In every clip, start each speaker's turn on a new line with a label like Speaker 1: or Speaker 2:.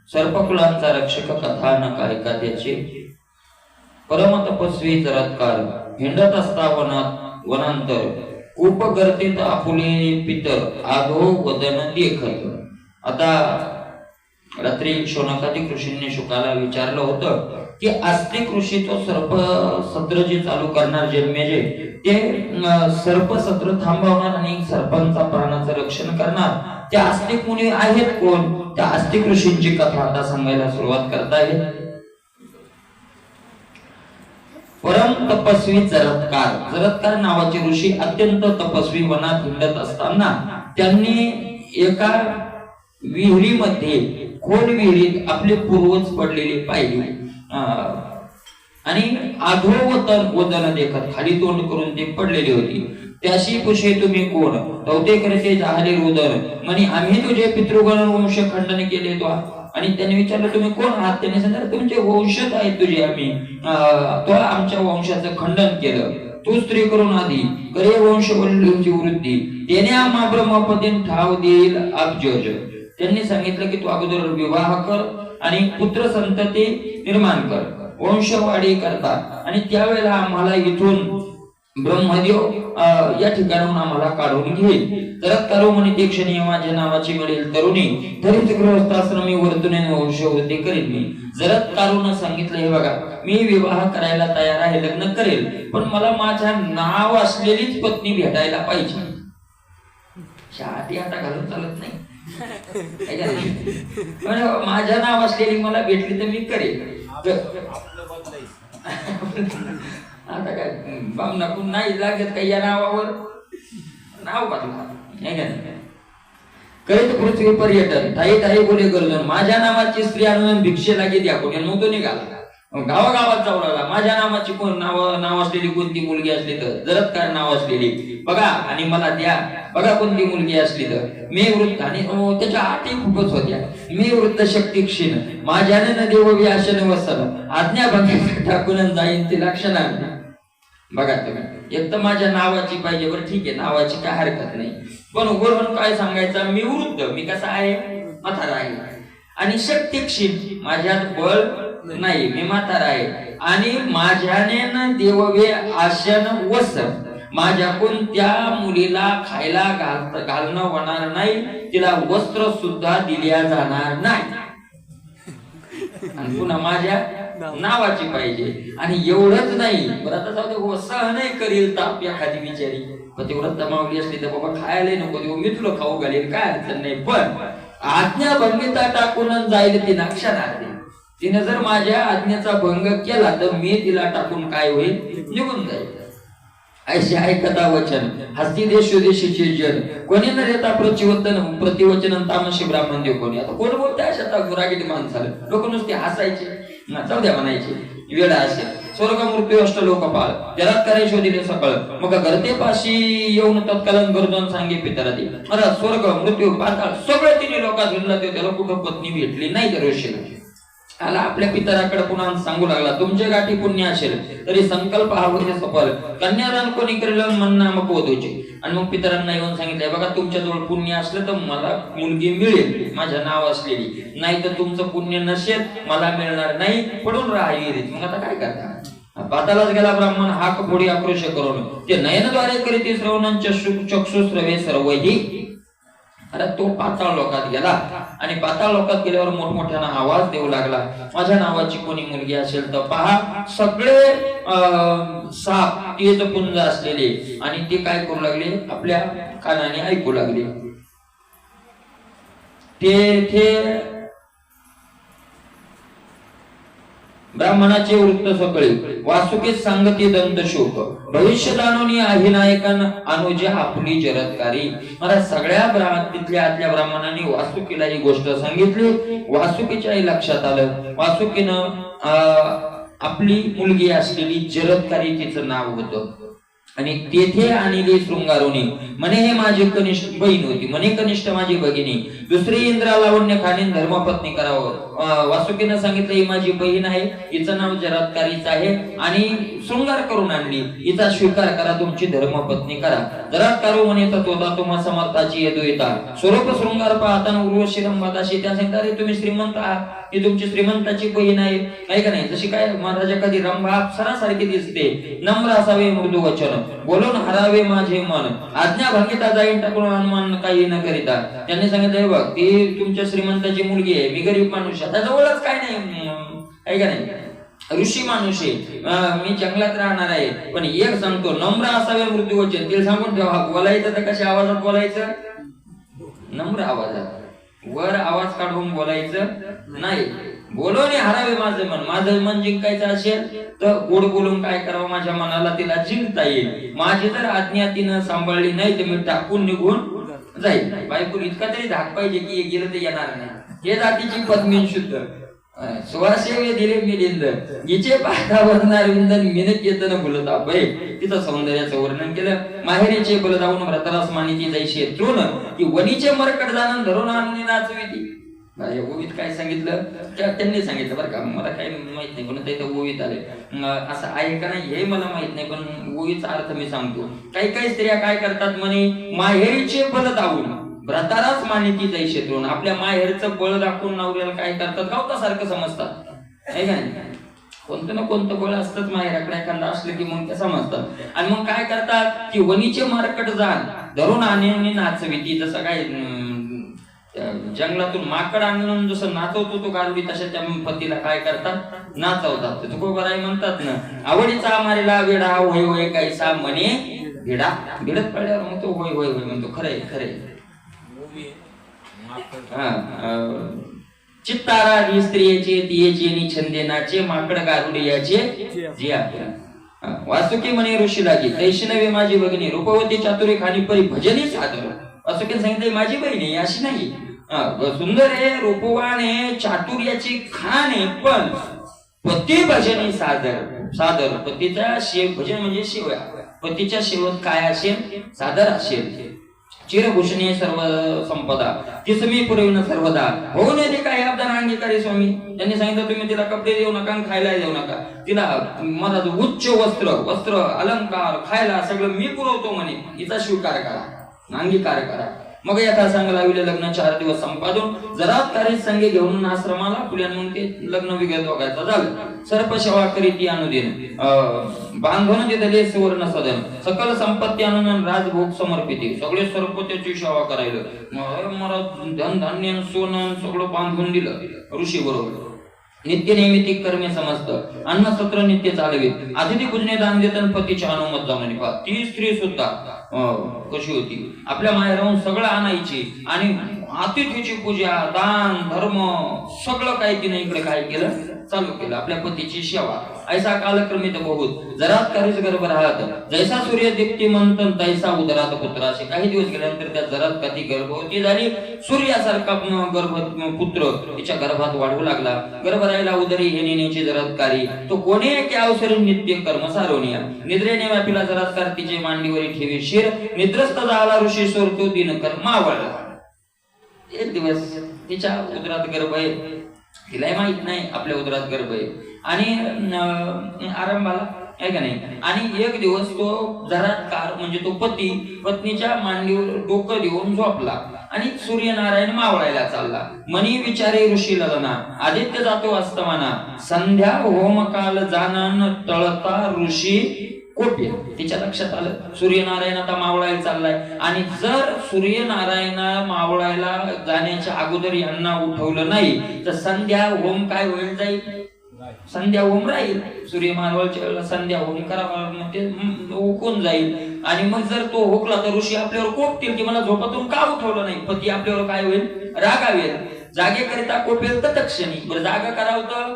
Speaker 1: सर्पकुलांचा रक्षक कथानक ऐका त्याचे. परम तपस्वी जरत्कार हिंडत असता वनांतर, कूप गर्तेत आपुले पितर आधो वदन देखत. आता रात्री शौनकादी ऋषींनी शुकाला विचारलं होतं की आस्तिक ऋषी तो सर्प सत्र जे चालू करणार जन्मेजे, ते सर्प सत्र थांबवणार आणि सर्पांचा प्राणाचं रक्षण करणार, त्या आस्तिक मुनी आहेत कोण? त्या आस्तिक ऋषींची कथा आता सांगायला सुरुवात करतायत. परम तपस्वी जरत्कार नावाचे ऋषी अत्यंत तपस्वी वनात हिंडत असताना त्यांनी एका विहिरीमध्ये, खोल विहिरीत आपले पूर्वज पडलेले पाहिले आणि आधोवतन वदन देखत, खाली तोंड करून ते पडलेले होते. त्याशी पुछे तुम्ही कोण? तवते करते जाहले रुदन म्हणे आम्ही तुझे पितृगण वंश खंडन केले तो. आणि त्यांनी विचारलं तुम्ही कोण आहात? त्यांनी सांगितलं तुमचे वंशज आहेत तुझे आम्ही, तो आमच्या वंशाचं खंडन केलं. तू स्त्री करून आधी करे वंश वल्लीची वृद्धी, त्याने आम्हा ब्रह्मपतीन ठाव देईल अब्जज. त्यांनी सांगितलं की तू अगोदर विवाह कर आणि पुत्र संतती निर्माण कर, वंशवाढी करता, आणि त्यावेळेला आम्हाला इथून ब्रह्मदेव या ठिकाणाहून आम्हाला काढून घेईल. तर करू म्हणे ते क्षणी माझ्या नावाची मिळेल तरुणी, तरीच गृहस्थाश्रमी वर्तुने वंशवृद्धी करेल मी. जरत कारून सांगितलं हे बघा, मी विवाह करायला तयार आहे, लग्न करेल, पण मला माझ्या नाव असलेलीच पत्नी भेटायला पाहिजे. शहाटी आता घालून चालत नाही. माझ्या नाव असलेली मला भेटली तर मी करेल. आता काय बामणाकून नाही लागत काही या नावावर नाव बदला. करीत पृथ्वी पर्यटन ठाई ठाई बोले गरजून, माझ्या नावाची स्त्री आणून भिक्षे लागे द्या. कोणी नव्हतं निघाला, गावागावात जाऊ लागला. माझ्या नावाची कोण नाव असलेली कोणती मुलगी असली तर, जरत्कार नाव असलेली बघा आणि मला द्या. बघा कोणती मुलगी असली तर. मी वृद्ध, आणि त्याच्या अटी खूपच होत्या. मी वृद्ध शक्ती क्षीण, माझ्याने न देव व्याशन वसन, आज्ञा भंगाचा टाकून जाईन ती लक्षणा. बघा तुम्ही, एक तर माझ्या नावाची पाहिजे. बरं ठीक आहे, नावाची काय हरकत नाही, पण वरून काय सांगायचं? मी वृद्ध, मी कसा आहे? म्हातारा आहे. आणि शक्ती क्षीण, माझ्यात बळ नाही, मी म्हातारा आहे. आणि माझ्याने न देववे आशन वसन, माझ्याकडून त्या मुलीला खायला घालणं होणार नाही, तिला वस्त्र सुद्धा दिल्या जाणार नाही. आणि पुन्हा माझ्या नावाची पाहिजे. आणि एवढंच नाही, बरं आता जाऊ दे, सहनही करील ताप एखादी बिचारी, पण तेवढं दमावली असली तर बाबा खायला नको देऊ, मी तुला खाऊ घालेल, काय अडचण नाही. पण आज्ञा भंगिता टाकून जाईल ती नाक्षणात. तिने जर माझ्या आज्ञेचा भंग केला तर मी तिला टाकून काय होईल? निघून जाईल. ऐशी ऐकता वचन हस्ती देश देशीचे जन, कोणी न देता प्रतिवचन तामशी ब्राह्मण देव कोणी. आता कोण बोलते अशा गुरागीट माणसाला? लोक नुसते हसायचे, जाऊ द्या म्हणायचे, वेळा असेल. स्वर्ग मृत्यू अष्ट लोकपाल, जरात करे शोधिले सकळ, मग गर्ते पाशी येऊन तत्कालन गरजून सांगे पितरादी. मला स्वर्ग मृत्यू पाताळ सगळं तिने लोकात घेतलं, त्याला कुठं पत्नी भेटली नाही. तर ऋषीला आला आपल्या पितराकडे पुन्हा सांगू लागला, तुमचे गाठी पुण्य असेल तरी संकल्प हा होते सफल, कन्यादान कोणी करेल म्हणणं मग होतोचे. आणि मग पितरांना येऊन सांगितलंय बघा, तुमच्याजवळ पुण्य असलं तर मला मुलगी मिळेल माझ्या नाव असलेली, नाही तर तुमचं पुण्य नसेल मला मिळणार नाही, पडून राहा विहिरीत. मग आता काय करता? पातालाच गेला ब्राह्मण हाक फोडी आक्रोश करून, ते नयनद्वारे करीत श्रवणांच्या चक्षुश्रवे सर्वही. अरे तो पाताळ लोकात गेला आणि पाताळ लोकात गेल्यावर मोठमोठ्यानं आवाज देऊ लागला, माझ्या नावाची कोणी मुलगी असेल तर पहा. सगळे साप तेज पुंज असलेले आणि ते काय करू लागले? आपल्या कानाने ऐकू लागले. ते ब्राह्मणाचे वृत्त सकळे वासुकीत सांगती दंत शोक, भविष्य दानोनी अहिनायकन अनुजा आपली जरत्कारी. मला सगळ्या तिथल्या आतल्या ब्राह्मणांनी वासुकीला ही गोष्ट सांगितली. वासुकीच्याही लक्षात आलं, वासुकीनं आपली मुलगी असलेली जरत्कारी तिचं नाव होतं. आणि तेथे आणली शृंगारुनी म्हणे हे माझी कनिष्ठ बहीण होती म्हणे कनिष्ठ माझी भगिनी दुसरी इंद्रा लावण्य खाणे धर्मपत्नी करावं वासुकीनं सांगितलं ही माझी बहीण आहे हिचं नाव जरात्कारीच आहे आणि शृंगार करून आणली हिचा स्वीकार करा तुमची धर्मपत्नी करा जरात्कारो म्हणे तत्वता तुम्हा समर्थाची येता स्वरूप शृंगार पाहताना उर्वशी रंभाताशी त्या सांगतात अरे तुम्ही श्रीमंत आहात ही तुमची श्रीमंताची बहीण आहे का नाही जशी काय महाराजा कधी रंभा अप्सरासारखी दिसते नम्र असावे मृदू वचन बोलून हरावे माझे मन आज्ञा भंगिता जाईन टाकून अनुमान काही न करिता त्यांनी सांगितलं बघ ती तुमच्या श्रीमंताची मुलगी आहे मी गरीब माणूस आहे त्याजवळच काय नाही का नाही ऋषी माणूस आहे मी जंगलात राहणार आहे पण एक सांगतो नम्र असावे मृत्यू वचन तिला सांगून ठेवा बोलायचं तर कशा आवाजात बोलायचं नम्र आवाजात वर आवाज काढून बोलायचं नाही बोलवणे हरावे माझं मन जिंकायचं असेल तर गोड बोलून काय करावं माझ्या मनाला तिला जिंकता येईल माझी जर आज्ञा तिनं सांभाळली नाही तर मी टाकून निघून जाईल बायको इतका तरी धाक पाहिजे की गेलं तर येणार नाही हे जातीची पत्नी शुद्ध सुवासेवे दिले मिलिंद हिचे पाठावरणार विंदन मिनत येतं बोलता बाई तिचं सौंदर्याचं वर्णन केलं माहेरीचे बलदावून व्रतरास मानिती जैशी तृण की वनीचे मरकट जाणून धरून आणून नाचवी ती ओवीत काय सांगितलं त्यांनी सांगितलं बरं का मला काही माहित नाही पण इथं ओवीत आले असं आहे का नाही हे मला माहित नाही पण ओवीचा अर्थ मी सांगतो काही काही स्त्रिया काय करतात म्हणे माहेरीचे बल दावून व्रताराच मानिती जैशी तृण आपल्या माहेरचं बळ दाखवून नवऱ्याला काय करतात गावतासारखं समजतात आहे का नाही कोणतं ना कोणतं बळ असतंच माहेराकडे एखादा असलं की मग ते समजतात आणि मग काय करतात की वनीचे मार्कट जाण धरून आणि नाचवी ती जसं काय जंगलातून माकड आणून जसं नाचवतो तो गारुडी तशा त्या पतीला काय करतात नाचवतात तुकोबाराय म्हणतात ना आवडीचा मारेला वेडा होय होय कैसा म्हणे भिडा भिडत पडल्यावर मग तो होय होय होय म्हणतो खरंय खरंय चित्तारा स्त्रियेचे तियेचे नि छंदेनाचे माकड गारुडी याचे जे आपल्या वासुकी म्हणे ऋषी लागी तैशी नवे माझी भगिनी रूपवती चातुर्य खाणी परी भजनी सादर वासुकीने सांगितलं माझी बहिणी अशी नाही सुंदर आहे रूपवान आहे चातुर्याची खाण आहे पण पती भजनी सादर पतीचा भजन म्हणजे शिवया पतीच्या शेवट काय असेल सादर असेल चिरभूषणी सर्व संपदा ती समी पुरविण सर्वदा होऊन येते काय आपला अंगीकारी स्वामी त्यांनी सांगितलं तुम्ही तिला कपडे देऊ नका खायला देऊ नका तिला मला उच्च वस्त्र अलंकार खायला सगळं मी पुरवतो म्हणे हिचा स्वीकार करा अंगीकार करा मग यथा संघ लाविले लग्न 4 दिवस संपादून जरात्कारी संघे घेऊन आश्रमाला पुढे मग ते लग्न विगत बघायचं झालं सर्प सेवा करीती अनुदिन बांधून दिले सुवर्ण सदन सकल संपत्ती आणून राजभोग समर्पिती सगळे सर्प त्याची सेवा करायला मला धन धान्य सोनं सगळं बांधून दिलं ऋषी बरोबर नित्य नैमित्तिक कर्मे समजतं अन्न सत्र नित्य चालवीत अतिथी पूजने दान देताना पतीच्या अनुमत जाऊन ती स्त्री सुद्धा कशी होती आपल्या माहेराहून सगळं आणायची आणि अतिथीची पूजा दान धर्म सगळं काही तिने इकडे काय केलं चालू केलं आपल्या पतीची सेवा ऐसा कालक्रमित बहुत जरात्कारीच गर्भ राहत जैसा सूर्य दीप्तिमंत तैसा उदरात पुत्र असे काही दिवस गेल्यानंतर त्या जरात्काती गर्भवती झाली सूर्यासारखा पुत्र तिच्या गर्भात वाढू लागला गर्भ राहिला उदरी हे नेण्याची जरात्कारी तो कोणी एके अवसरी नित्य कर्म सारोनिया निद्रेने व्यापीला जरात्कार तिचे मांडीवरी ठेवी शिर निद्रस्त झाला ऋषी सोरतो दिनकर मावळला एक दिवस तिच्या उदरात गर्भ आहे तिलाही माहित नाही आपल्या उदरात गर्भ आहे आणि आरंभाला आहे का नाही आणि एक दिवस तो जरात्कार म्हणजे तो पती पत्नीच्या मांडीवर डोकं देऊन झोपला आणि सूर्यनारायण मावळायला चालला मनी विचारे ऋषी ललना आदित्य जातो अस्तमाना संध्या होमकाल जाणन तळता ऋषी कोपे तिच्या लक्षात आलं सूर्यनारायण आता मावळायला चाललाय आणि जर सूर्यनारायण मावळायला जाण्याच्या अगोदर यांना उठवलं नाही तर संध्या होम काय होईल जाईल संध्या होम राहील सूर्य मावळच्या वेळेला संध्या होम करावा ते हुकून जाईल आणि मग जर तो हुकला तर ऋषी आपल्यावर कोपतील की मला झोपातून का उठवलं नाही पती आपल्यावर काय होईल रागावेल जागेकरिता कोपेल तर तक्षणी बरं जागा करावं तर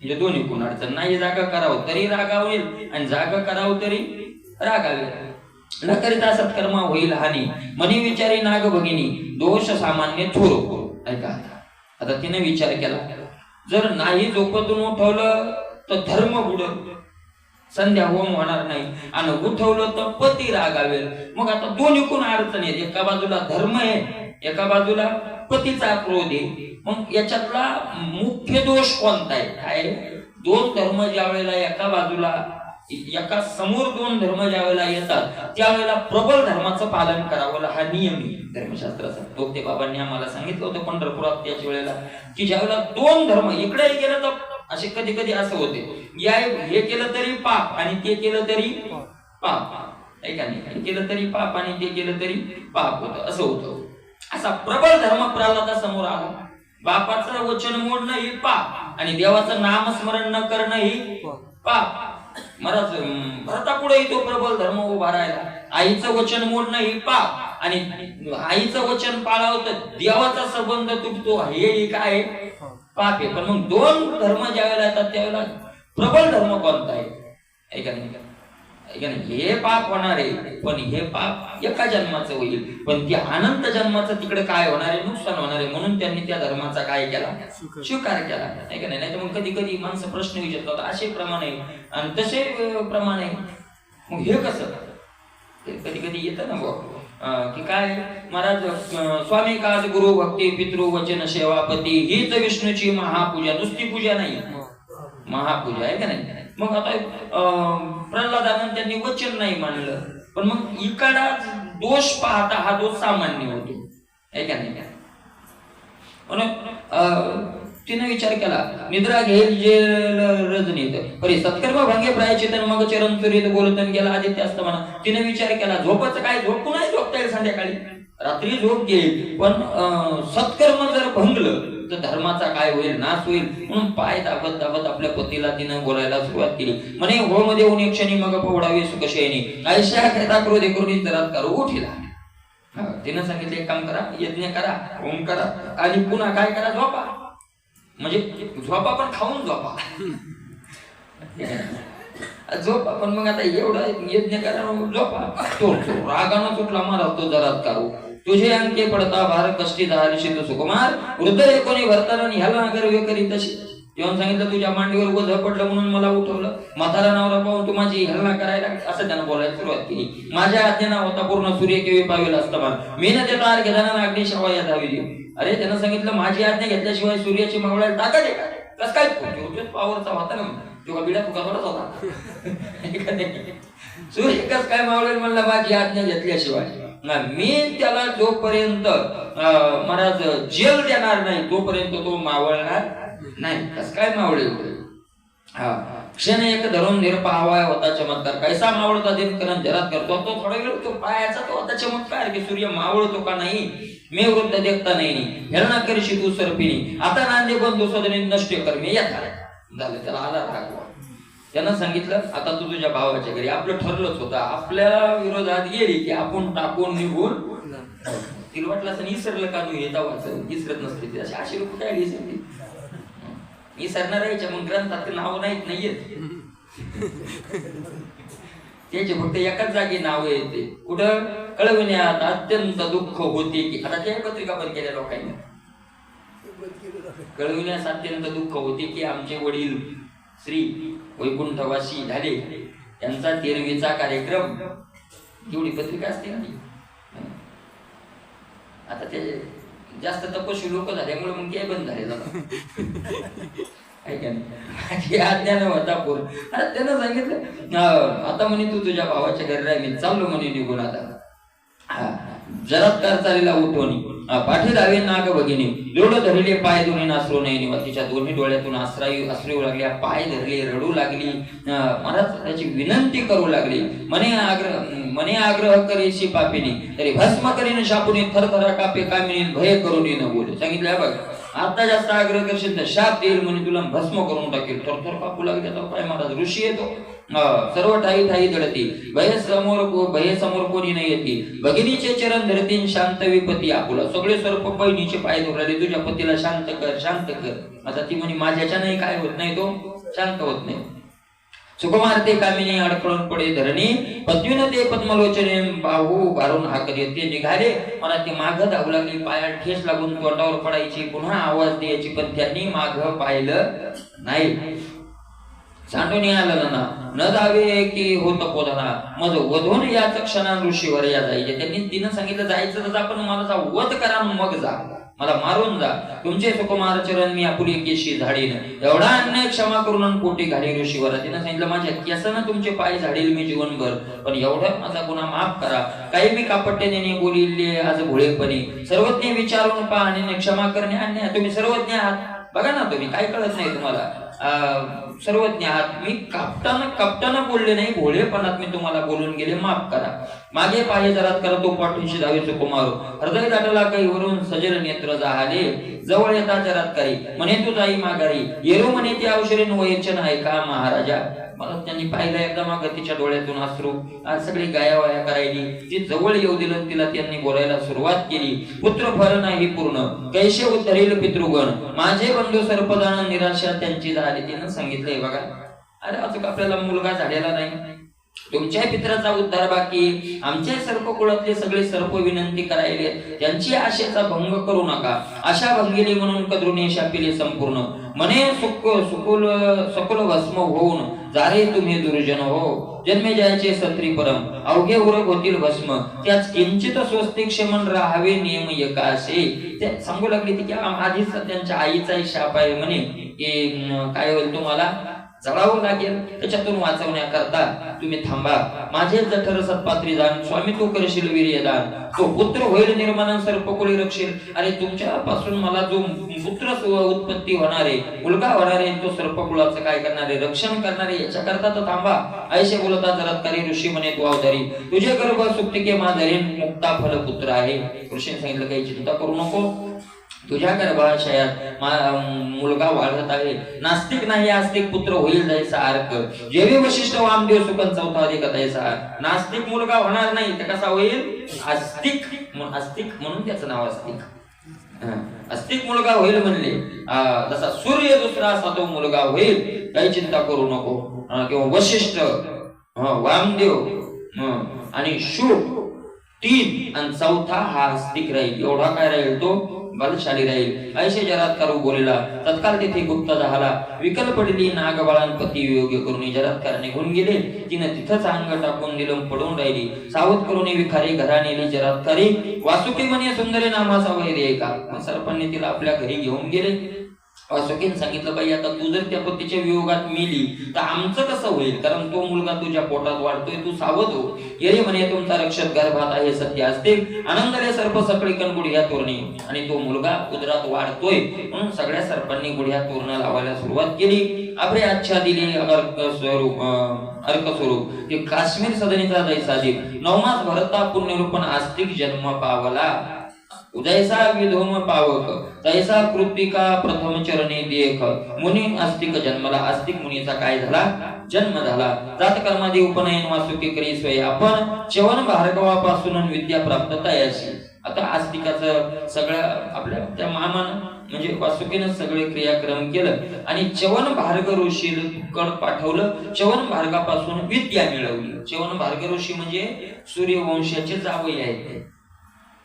Speaker 1: म्हणजे दोन्ही कोण अडचण नाही जागा करावं तरी रागावेल आणि जागा करावं तरी रागावेल न करिता सत्कर्म होईल हानी मनी विचारी नाग भगिनी दोष सामान्य थोर ऐका आता तिने विचार केला जर नाही झोपेतून उठवलं तर धर्म बुडल संध्या होम होणार नाही, आणि उठवलं तर पती रागावेल. मग आता दोन्ही कोण अडचण आहे, एका बाजूला धर्म आहे, एका बाजूला पतीचा क्रोध आहे. मग याच्यातला मुख्य दोष कोणता आहे? काय? दोन धर्म ज्या वेळेला एका बाजूला, एका समोर दोन धर्म ज्या वेळेला येतात त्यावेळेला प्रबल धर्माचं पालन करावं, हा नियम आहे धर्मशास्त्राचा. तो ते बाबांनी आम्हाला सांगितलं होतं पंढरपुरात त्याच वेळेला, की ज्या वेळेला दोन धर्म इकडेही गेलं तर असे कधी कधी असं होते, या हे केलं तरी पाप आणि ते केलं तरी पाप, आहे का नाही? हे केलं तरी पाप आणि ते केलं तरी पाप होतं, असं होतं. असा प्रबल धर्म प्रल्हादासमोर आला. बापाचं वचन मोडणं ही पाप आणि देवाचं नामस्मरण न करणं ही पाप. महाराज भरतापुढे तो प्रबल धर्म उभा राहिला. आईचं वचन मोडणं ही पाप आणि आईचं वचन पाळावं तर देवाचा संबंध तुटतो, हे काय पाप आहे. पण मग दोन धर्म ज्या वेळेला येतात त्यावेळेला प्रबल धर्म कोणता आहे का नाही? हे पाप होणार आहे, पण हे पाप एका जन्माचं होईल, पण ते अनंत जन्माचं तिकडे काय होणार आहे? नुकसान होणार आहे. म्हणून त्यांनी त्या धर्माचा काय केला? स्वीकार केला, आहे का नाही? नाही तर मग कधी कधी माणसं प्रश्न विचारतात, असे प्रमाण आहे आणि तसे प्रमाण आहे, मग हे कसं? कधी कधी येतं ना बघ की काय महाराज, स्वामी काज गुरु भक्ती पितृ वचन सेवापती हीच विष्णूची महापूजा, नुसती पूजा नाही, महापूजा, आहे का नाही? मग आता प्रल्हादानं त्यांनी वचन नाही मानलं, पण मग इकडा दोष पाहता हा दोष सामान्य होतो, आहे का नाही? म्हणून तिने विचार केला, निद्रा घेईल जे रजनीत परी सत्कर्म भांगे प्रायचितन मग चरण चुरीत बोलतन गेला आदित्य असतं म्हणा. तिने विचार केला, झोपाचं काय, झोप कुणाही झोपता येईल संध्याकाळी, रात्री झोप घेईल, पण सत्कर्म जर भंगलं तर धर्माचा काय होईल? नाश होईल. म्हणून पाय दाबत दाबत आपल्या पतीला तिनं बोलायला सुरुवात केली. म्हणे हो मध्ये ऊन क्षणी मग पवडावे सुखशयनी आयशा करता क्रोधे करून जरात करू उठिला. तिनं सांगितलं, एक काम करा, यज्ञ करा, होम करा आणि पुन्हा काय करा, झोपा. म्हणजे झोपा पण खाऊन झोपा, झोपा पण मग आता एवढं यज्ञ करा, झोपा. तो रागानं सुटला महाराज तो जरात करू. तुझे अंके पडता भार कष्टी धारिषित सुकुमार हृदय कोणी भरताना ह्याला अगर करी तशी. जेव्हा सांगितलं तुझ्या मांडीवर ओझ पडलं म्हणून मला उठवलं, म्हातारा नवरा पाहून तू माझी हेलना करायला, असं त्यानं बोलायला सुरुवात केली. माझ्या आज्ञेना होता पूर्ण सूर्य केवी पावेल असताना मी न देता अर्घ घेताना अग्नी शवा या धावी. अरे त्यानं सांगितलं माझी आज्ञा घेतल्याशिवाय सूर्याची मावळायला ताकद आहे का? कसं काय पावरचा होता ना तेव्हा बिडा तुका थोडाच होता. सूर्य कस काय मावळेल म्हणलं माझी आज्ञा घेतल्याशिवाय. मी त्याला जोपर्यंत महाराज जेल देणार नाही तोपर्यंत तो मावळणार नाही. कस काय मावळेल? हा क्षण एक धरून निरपावाय होता चमत्कार, कैसा मावळता दिनकरण जरात करतो. तो थोडा वेळ तो पायाचा तो होता चमत्कार की सूर्य मावळतो का नाही, मी वृद्ध देखता नाही हेरणा करशी तू सरपिणी आता नांदे बंधू सदनी नष्ट कर मी येत झालं. त्याला आला रागवा. त्यानं सांगितलं आता तू तुझ्या भावाच्या घरी, आपलं ठरलंच होतं, आपल्या विरोधात गेली की आपण टाकून निघून. तिला वाटलं असं इसरलं का तू येता वाचन, इसरत नसते ती. अशी लोक काय इसरते? इसरणार यायच्या मग ग्रंथात नाव नाहीत. त्याचे फक्त एकाच जागी नाव येते, कुठं? कळविण्यात अत्यंत दुःख होते की. आता त्या पत्रिका बंद केल्या लोकांनी. कळविण्यास अत्यंत दुःख होते की आमचे वडील श्री वैकुंठवासी झाले, त्यांचा 13वीचा कार्यक्रम. एवढी पत्रिका असते ना. आता ते जास्त तपस्वी लोक झाल्यामुळे मग ते बंद झाले माझी आज्ञा होता पूर. आता त्यानं सांगितलं आता म्हणे तू तुझ्या भावाच्या घरी राह, मी चाललो म्हणे निघून. आता जरात्कार चालेला उठवणी पाठी धावे नाग भगिनी दृढ धरले पाय दोन्ही नासरू नाही. तिच्या दोन्ही डोळ्यातून अश्रू लागल्या, पाय धरले, रडू लागली. महाराज त्याची विनंती करू लागली. मने आग्रह करेशी पापिनी तरी भस्म करीन शापुनी थरथरा कापे कामिनी भय करून न बोले. सांगितलं बघ आता जास्त आग्रह करशील तर शाप देईल म्हणे, तुला भस्म करून टाकेल. थरथर कापू लागले. काय महाराज ऋषी येतो, सर्व ठाई ठाई दळती भय समोर कोणी नाही येते. भगिनीचे चरण धरतीन शांत विपती आपुला. सगळे सर्प बहिणीचे पाय धरले, तुझ्या पतीला शांत कर शांत कर. आता ती म्हणे माझ्याच्या नाही काय होत नाही, तो शांत होत नाही. सुकुमारते कामिनी अडकळून पडे धरणी पत्नीनं ते पद्मलोचने बाहू भारून हाकत ते निघाले. मला ते मागं धावू लागली, पायात ठेस लागून तोंडावर पडायची, पुन्हा आवाज द्यायची, पण त्यांनी मागं पाहिलं नाही. सांडून आलं ना न जावे की होत पोधना मग वधून याच क्षणा ऋषीवर या जायचे. त्यांनी तिनं सांगितलं जायचं तर आपण मला वध करा मग जा, मला मारून जा, तुमचे सुकुमार चरण मी आपुली केशी झाडीन, एवढा अन्याय क्षमा करून पोटी घाली ऋषीवर. तिनं सांगितलं माझ्या केसानं तुमचे पाय झाडील मी जीवनभर, पण एवढा माझा गुन्हा माफ करा. काही मी कापट्याने बोलिले आज भोळेपणी, सर्वज्ञ विचारून पहा आणि क्षमा करणे अन्याय. तुम्ही सर्वज्ञ आहात बघा ना, तुम्ही काय कळत नाही तुम्हाला, सर्वज्ञ आहात. मी कपटानं बोलले नाही, भोळेपणात मी तुम्हाला बोलून गेले, माफ करा. मागे पाहे जरात करा तो पाठीशी धावे सुकुमारो, हृदय दाटला काही वरून सजल नेत्र जाहले, जवळ येता जरात काही म्हणे तू जाई माघारी, येरो म्हणे ती अवशरीन वयचन आहे का महाराजा. मला त्यांनी पाहिलं एकदम तिच्या डोळ्यातून अश्रू, आज सगळी गायावाया करायली. ती जवळ येऊ दिलं, तिला त्यांनी बोलायला सुरुवात केली. पुत्र फळ नाही पूर्ण कैसे उद्धरेल पितृगण, माझे बंधू सर्पदान निराशा त्यांची झाली. तिनं सांगितलंय बघा, अरे अचूक आपल्याला मुलगा झालेला नाही, तुमच्या पित्राचा उद्धार बाकी, आमच्या सर्प कुळातले सगळे सर्प विनंती करायले, त्यांची आशेचा भंग करू नका. आशा भंगिली म्हणून कद्रुने शापिले संपूर्ण, म्हणे सकुल भस्म होऊन जारे तुम्ही दुर्जन हो, जन्मे जायचे सत्री परम, अवघे उरग होतील भस्म, त्याच किंचित स्वस्तिक क्षमन राहावे नियम एकाशे. ते सांगू लागले की आधीच त्यांच्या आईचा शाप आहे म्हणे की काय होईल तुम्हाला जळावं लागेल, त्याच्यातून वाचवण्याकरता तुम्ही थांबा. माझे जठर सत्पात्री दान स्वामी तू करशील वीर्यदान, तो पुत्र होईल निर्माण सर्पकुळी रक्षील. अरे तुमच्या पासून मला जो पुत्र उत्पत्ती होणारे, मुलगा होणारे, तो सर्पकुळाचं काय करणारे, रक्षण करणारे, याच्याकरता तर थांबा. ऐसे बोलता जरात्कारी ऋषी म्हणे तू अवधारी, तुझे गर्भ सुप्तिके माधरी मुक्ता फल पुत्र आहे. ऋषीने सांगितलं काही चिंता करू नको, तुझ्या गर्भाशयात मुलगा वाढत आहे, नास्तिक नाही आस्तिक पुत्र होईल जायचा अर्क, जेवी वशिष्ठ वामदेव सुकन चौथा अधिक जायचा. नास्तिक मुलगा होणार नाही, तर कसा होईल आस्तिक, आस्तिक म्हणून त्याचं नाव आस्तिक. आस्तिक मुलगा होईल म्हणले, जसा सूर्य दुसरा असा तो मुलगा होईल, काही चिंता करू नको. किंवा वशिष्ठ, वामदेव आणि शुक 3 आणि चौथा हा आस्तिक राहील. एवढा काय राहील तो बलशाली राहील. ऐशे जरात्कारू बोलला, तत्काल तिथे गुप्त झाला. विकल पडली नागबाळांपती योग्य करून जरात्कार निघून गेले. तिनं तिथंच अंग टाकून दिलं, पडून राहिली. सावध करून विखारी घरा नेली जरात्कारी, वासुकी म्हणे सुंदरी नामाचा वैर आहे का. सरपंनी तिला आपल्या घरी घेऊन गेले. वासुकीने सांगितलं बाई आता तू जर त्या पतीच्या वियोगात मेली तर आमचं कसं होईल, कारण तो मुलगा तुझ्या पोटात वाढतोय, तू सावध हो. येरे म्हणे तुमचा रक्षक गर्भात आहे सत्य असते, आनंदाने सर्प सकळी कण गुढ्या तोरणी, आणि तो मुलगा उदरात वाढतोय म्हणून सगळ्या सर्पांनी गुढ्या तोरणं लावायला सुरुवात केली. आपले आच्छा दिली अर्क स्वरूप ते काश्मीर सदनीचा जैसा दीप, 9 मास भरता पुण्यरूपण आस्तिक जन्म पावला. जैसा विधोम पावक तैसा कृतिका प्रथम चरणी देख, मुनी आस्तिक जन्मला. आस्तिक मुनीचा काय झाला जन्म झाला. जात कर्मादी उपनयन वासुकी करी स्वय, आपण चवन भार्गवापासून विद्या प्राप्त तयाशी. आता आस्तिकाचं सगळं आपल्या त्या मामानं म्हणजे वासुकीनं सगळे क्रियाक्रम केलं आणि चवन भार्ग ऋषीकडे पाठवलं. चवन भार्गापासून विद्या मिळवली. चवन भार्ग ऋषी म्हणजे सूर्यवंशाचे जावई आहेत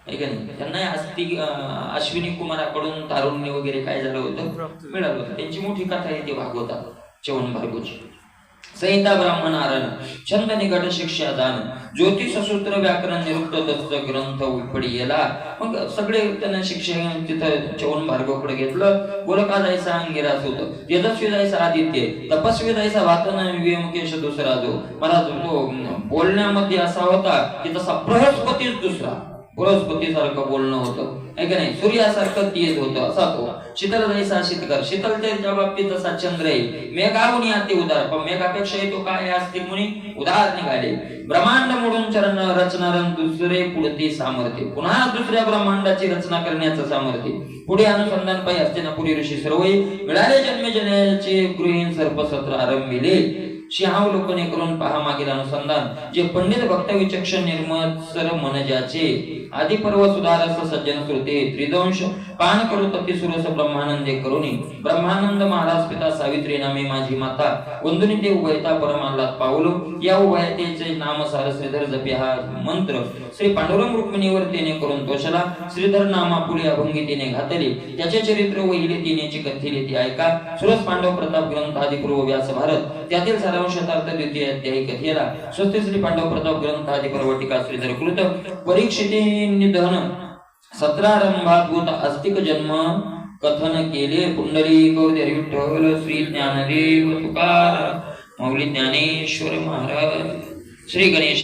Speaker 1: त्यांना आस्तिक अश्विनी कुमाराकडून तारुण्य वगैरे काय झालं होतं मिळालं होतं. त्यांची मोठी कथा आहे ती भागवतात चवन भार्गोची. संहिता ब्राह्मण आरण छंद निकट शिक्षा दान, ज्योतिष सूत्र व्याकरण निरुक्त दत्त ग्रंथ उपडी गेला. मग सगळे त्यांना शिक्षण तिथं चवन भार्गवकडे घेतलं. गोरखा जायचा अंगिरास होत, तेजस्वी जायचा आदित्य, तपस्वी जायचा वातन विवेमकेश दुसरा, जो मला तो बोलण्यामध्ये असा होता की तसा बृहस्पतीच दुसरा, बृहस्पती सारखं बोलणं होतं आहे का नाही, सूर्यासारखं तेज होतं असा तो. शीतल जैसा शीतकर, शीतलतेच्या बाबतीत तसा चंद्र आहे. मेघाहुनी अति उदार, पण मेघापेक्षा तो काय आस्तिक मुनी उदार निघाले. ब्रह्मांड मोडून चरण रचणार दुसरे पुढते सामर्थ्य, पुन्हा दुसऱ्या ब्रह्मांडाची रचना करण्याचं सामर्थ्य. पुढे अनुसंधान पायी हस्तिनापुरी ऋषी सर्वही मिळाले. जन्मजन्याचे गृहीन सर्पसत्र आरंभिले. सिंहावलोकने करून पहा मागील अनुसंधान, जे पंडित भक्त विचक्षण निर्मत सर मन ज्याचे, आदि पर्व सुधारस सज्जन श्रुते, त्रिदंश पान करो तती सुरस ब्रह्मानंदे करुणी ब्रह्मानंद महाराज पिता सावित्री नामे माझी माता वंदुनी ते उभयता परमाल्लाद पावलो या उभयतेचे नाम सार श्रीधर जपे हा मंत्र श्री पांडुरंग रुक्मिणीवर तिने करून तोषला श्रीधर नामा पुढे अभंगी तिने घातली त्याचे चरित्र वहिले तिनेची कथिली ती ऐका सुरस पांडव प्रताप ग्रंथ आदि पूर्व व्यास भारत त्यातील सारांशार्थ द्वितीय अध्याय कथेला स्वस्ति श्री पांडव प्रताप ग्रंथ आदि पर्वटिका श्रीधर कृत परीक्षिते निधन 17 रंभाभूत आस्तिक जन्म कथन केले पुंडलिक विठ्ठल श्री ज्ञानदेव तुकाराम माऊली ज्ञानेश्वर महाराज श्री गणेश